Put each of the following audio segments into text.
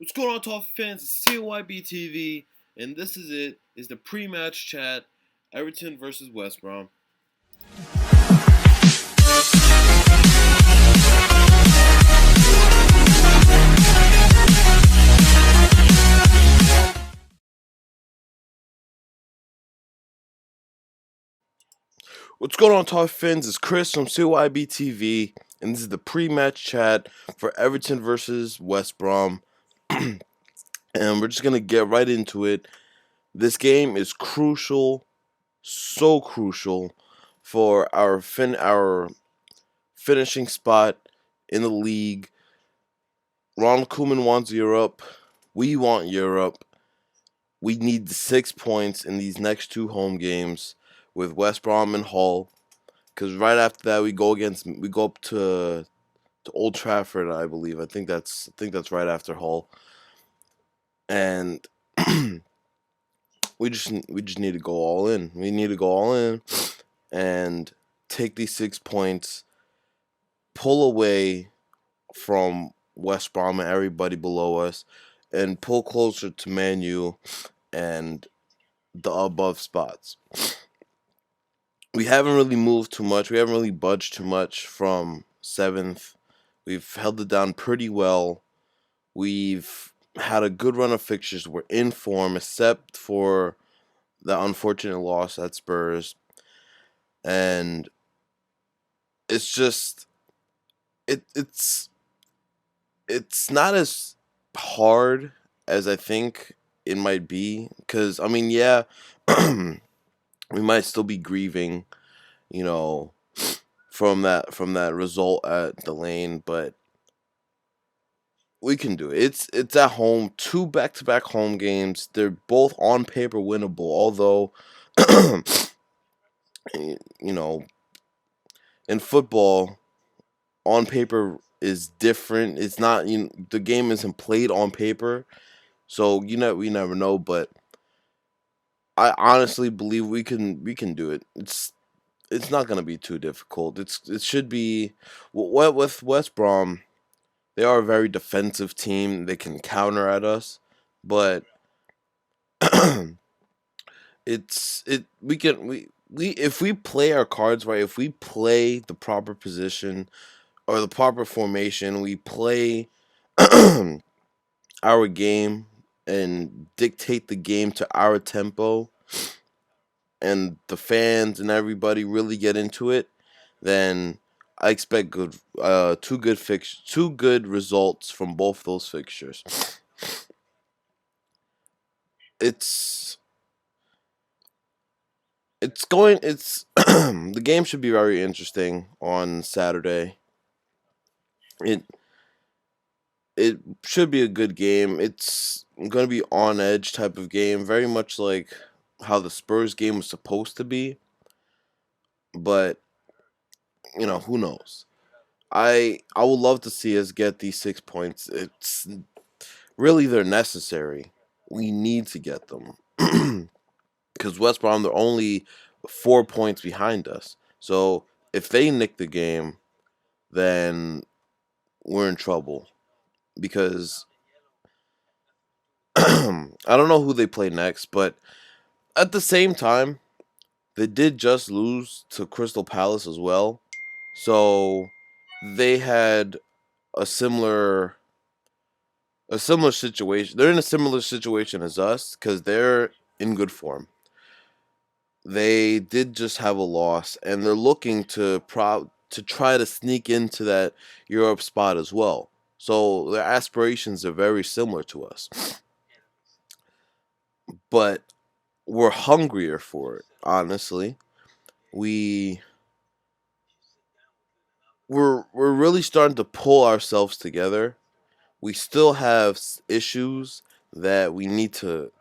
What's going on, Top fans? It's CYB TV, and this is it. Is the pre-match chat, Everton versus West Brom. What's going on, Top fans? It's Chris from CYB TV, and this is the pre-match chat for Everton versus West Brom. And we're just gonna get right into it. This game is crucial, so crucial for our finishing spot in the league. Ronald Koeman wants Europe. We want Europe. We need the 6 points in these next two home games with West Brom and Hull. Because right after that we go up to Old Trafford, I believe. I think that's right after Hull. And we just need to go all in. We need to go all in and take these 6 points, pull away from West Brom and everybody below us, and pull closer to Man U and the above spots. We haven't really moved too much. We haven't really budged too much from 7th. We've held it down pretty well. We've had a good run of fixtures. We're in form, except for the unfortunate loss at Spurs. And it's just it's not as hard as I think it might be, because I mean, yeah, we might still be grieving, from that result at the Lane, but we can do it. It's at home, two back-to-back home games. They're both on paper winnable, although you know, in football, on paper is different. It's not, the game isn't played on paper, so we never know. But I honestly believe we can do it. It's not gonna be too difficult. It should be. What with West Brom, they are a very defensive team. They can counter at us, but we if we play our cards right, if we play the proper position or the proper formation, we play our game and dictate the game to our tempo, and the fans and everybody really get into it, then I expect two good results from both those fixtures. It's it's the game should be very interesting on Saturday. It it should be a good game. It's going to be on edge type of game, very much like how the Spurs game was supposed to be, but who knows. I would love to see us get these 6 points. It's really, they're necessary. We need to get them because West Brom, they're only 4 points behind us. So if they nick the game, then we're in trouble, because I don't know who they play next, but at the same time, they did just lose to Crystal Palace as well. So they had a similar situation. They're in a similar situation as us because they're in good form. They did just have a loss, and they're looking to try to sneak into that Europe spot as well. So their aspirations are very similar to us, but we're hungrier for it. Honestly, we we're really starting to pull ourselves together. We still have issues that we need to,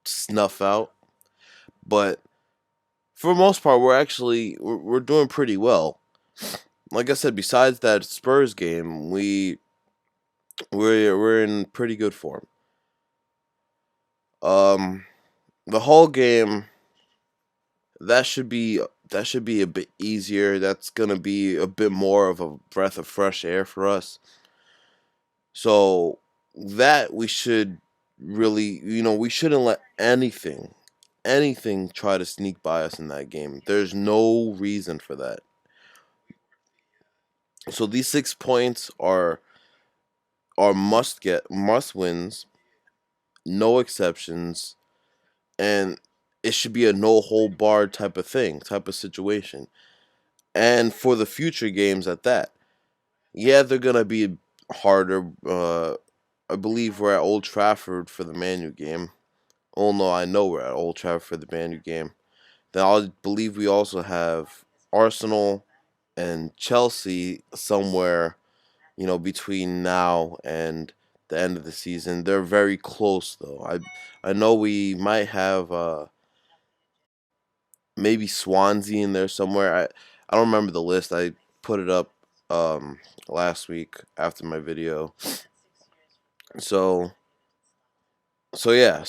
snuff out, but for the most part, we're doing pretty well. Like I said, besides that Spurs game, we're in pretty good form. Um, the whole game, that should be a bit easier. That's gonna be a bit more of a breath of fresh air for us. So that we should really, we shouldn't let anything try to sneak by us in that game. There's no reason for that. So these 6 points are must wins, no exceptions, and it should be a no hold barred type of situation. And for the future games at that, yeah, they're gonna be harder. I believe we're at Old Trafford for the Man U game. Oh no, I know we're at Old Trafford for the Man U game. Then I believe we also have Arsenal and Chelsea somewhere, between now and the end of the season. They're very close though. I know we might have maybe Swansea in there somewhere. I don't remember the list. I put it up last week after my video. So yeah.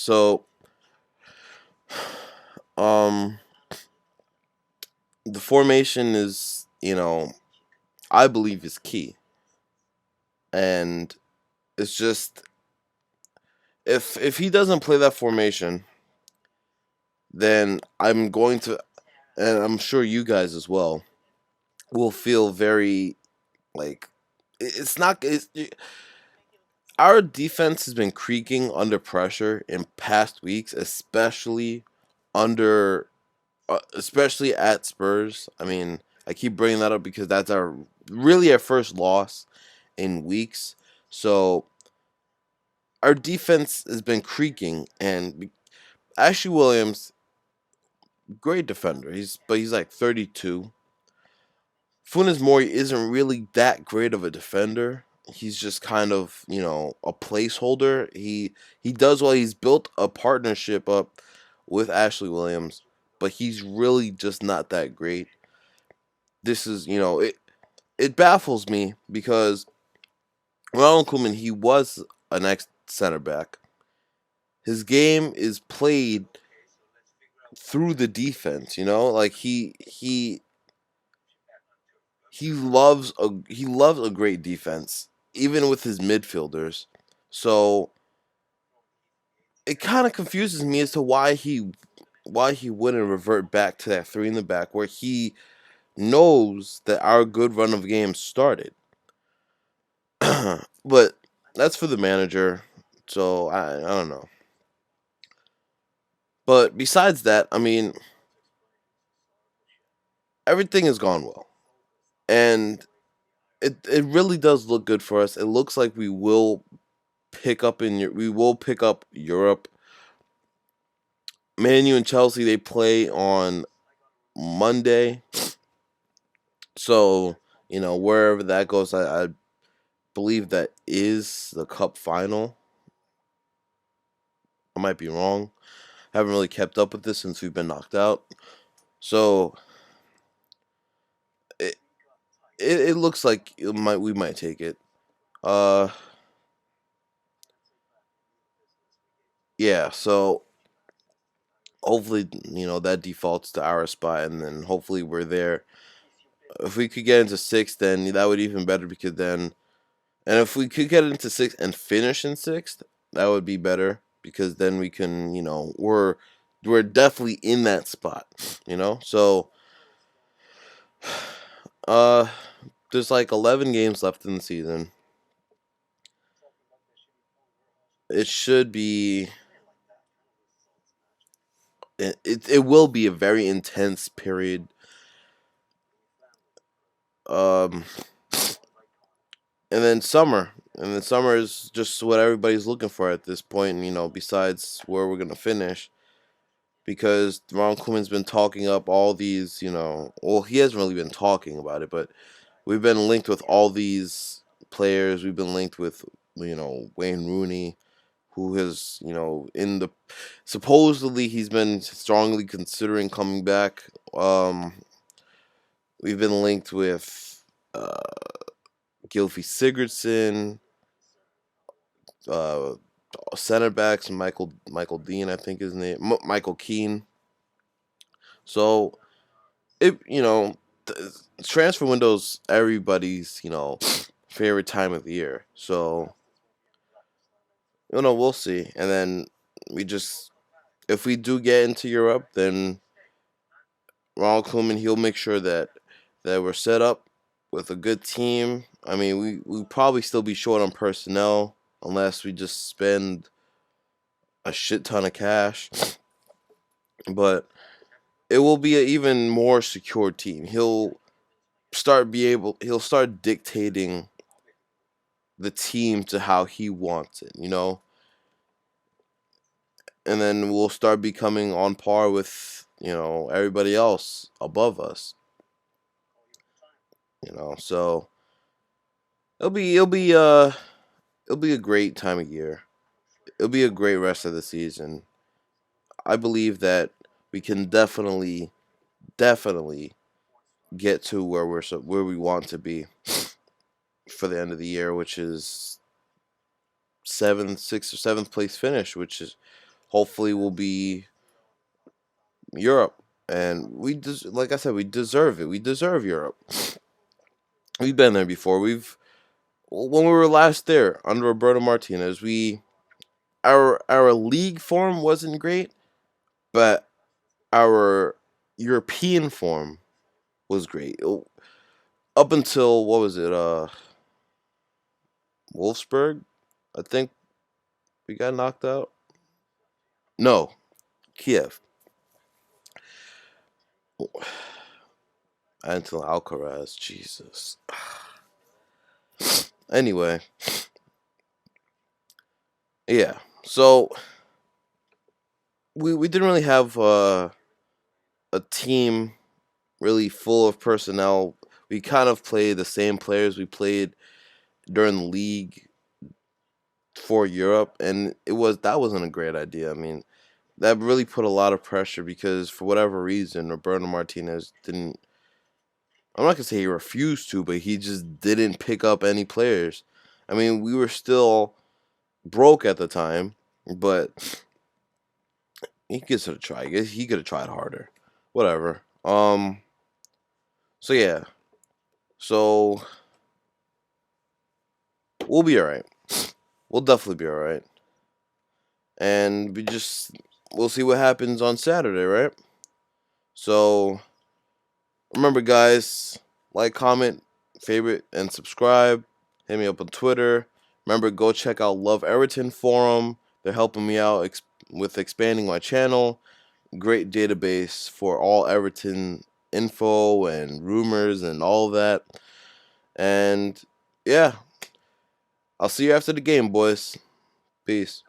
Um the formation is, I believe is key. And it's just, if he doesn't play that formation, then I'm going to, and I'm sure you guys as well, will feel very like it's not our defense has been creaking under pressure in past weeks, under especially at Spurs. I mean, I keep bringing that up because that's our first loss in weeks. So our defense has been creaking, and Ashley Williams, great defender. He's like 32. Funes Mori isn't really that great of a defender. He's just kind of, a placeholder. He does well. He's built a partnership up with Ashley Williams, but he's really just not that great. This is, it baffles me because Ronald Koeman, he was an ex center back. His game is played through the defense, like he loves a great defense, even with his midfielders. So it kind of confuses me as to why he wouldn't revert back to that three in the back where he knows that our good run of games started. But that's for the manager. So I don't know. But besides that, I mean, everything has gone well. And it really does look good for us. It looks like we will pick up Europe. Man U and Chelsea, they play on Monday. So, wherever that goes, I believe that is the cup final. I might be wrong. I haven't really kept up with this since we've been knocked out. So it it looks like we might take it. Uh yeah, so hopefully, that defaults to our spot, and then hopefully we're there. If we could get into sixth, then that would be even better because then, and if we could get into sixth and finish in sixth, that would be better because then we can, we're definitely in that spot, So, uh, there's like 11 games left in the season. It should be. It will be a very intense period. Um, and then summer is just what everybody's looking for at this point. Besides where we're gonna finish, because Ron Koeman's been talking up all these. Well, he hasn't really been talking about it, but we've been linked with all these players. We've been linked with Wayne Rooney, who has in the supposedly he's been strongly considering coming back. We've been linked with Gylfi Sigurdsson, uh, center backs Michael Dean, I think his name, Michael Keane. So it transfer windows everybody's favorite time of the year. So we'll see. And then we just, if we do get into Europe, then Ronald Koeman, he'll make sure that we're set up with a good team. I mean, we probably still be short on personnel unless we just spend a shit ton of cash, but it will be an even more secure team. He'll start dictating the team to how he wants it. And then we'll start becoming on par with, everybody else above us. So it'll be a great time of year. It'll be a great rest of the season. I believe that we can definitely get to where we want to be for the end of the year, which is sixth or seventh place finish, which is hopefully will be Europe. And like I said, we deserve it. We deserve Europe. We've been there before. When we were last there under Roberto Martinez, our league form wasn't great, but our European form was great. Up until, what was it? Wolfsburg, I think we got knocked out. No, Kiev. Until Alcaraz, Jesus. Anyway, yeah. So we didn't really have a team really full of personnel. We kind of played the same players we played during the league for Europe, and that wasn't a great idea. I mean, that really put a lot of pressure because for whatever reason, Roberto Martinez didn't. I'm not gonna say he refused to, but he just didn't pick up any players. I mean, we were still broke at the time, but he could have tried. I guess he could have tried harder. Whatever. So yeah. So we'll be alright. We'll definitely be alright. And we'll see what happens on Saturday, right? So remember, guys, like, comment, favorite, and subscribe. Hit me up on Twitter. Remember, go check out Love Everton forum. They're helping me out with expanding my channel. Great database for all Everton info and rumors and all of that. And yeah, I'll see you after the game, boys. Peace.